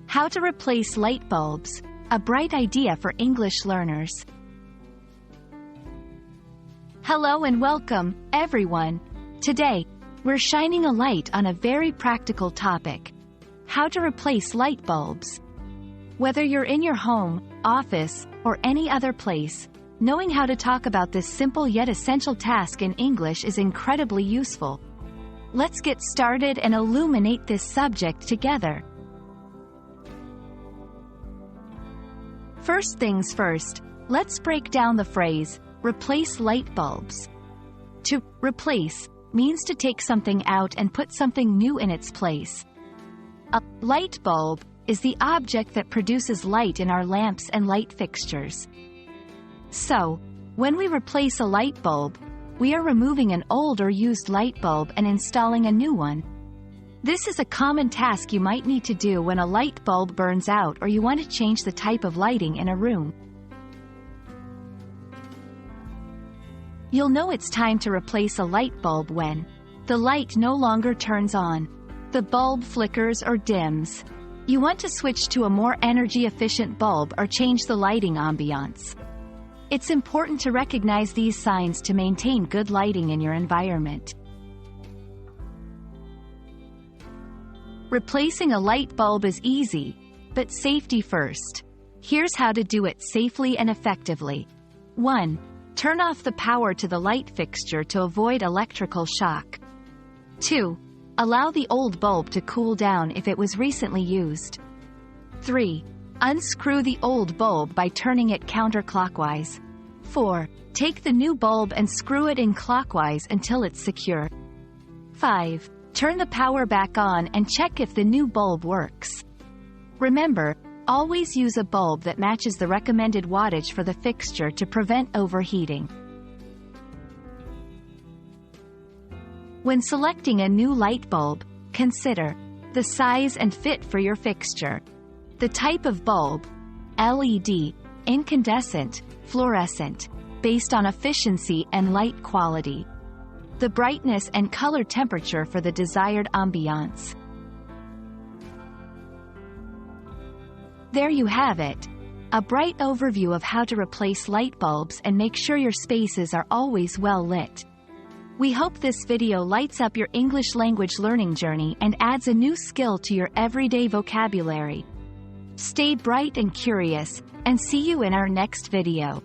How to replace light bulbs, a bright idea for English learners. Hello and welcome, everyone. Today, we're shining a light on a very practical topic: how to replace light bulbs. Whether you're in your home, office, or any other place, knowing how to talk about this simple yet essential task in English is incredibly useful. Let's get started and illuminate this subject together. First things first, let's break down the phrase, replace light bulbs. To replace means to take something out and put something new in its place. A light bulb is the object that produces light in our lamps and light fixtures. So, when we replace a light bulb, we are removing an old or used light bulb and installing a new one. This is a common task you might need to do when a light bulb burns out or you want to change the type of lighting in a room. You'll know it's time to replace a light bulb when the light no longer turns on, the bulb flickers or dims. You want to switch to a more energy-efficient bulb or change the lighting ambiance. It's important to recognize these signs to maintain good lighting in your environment. Replacing a light bulb is easy, but safety first. Here's how to do it safely and effectively. 1. Turn off the power to the light fixture to avoid electrical shock. 2. Allow the old bulb to cool down if it was recently used. 3. Unscrew the old bulb by turning it counterclockwise. 4. Take the new bulb and screw it in clockwise until it's secure. 5. Turn the power back on and check if the new bulb works. Remember, always use a bulb that matches the recommended wattage for the fixture to prevent overheating. When selecting a new light bulb, consider the size and fit for your fixture, the type of bulb, LED, incandescent, fluorescent, based on efficiency and light quality, the brightness and color temperature for the desired ambiance. There you have it, a bright overview of how to replace light bulbs and make sure your spaces are always well lit. We hope this video lights up your English language learning journey and adds a new skill to your everyday vocabulary. Stay bright and curious, and see you in our next video.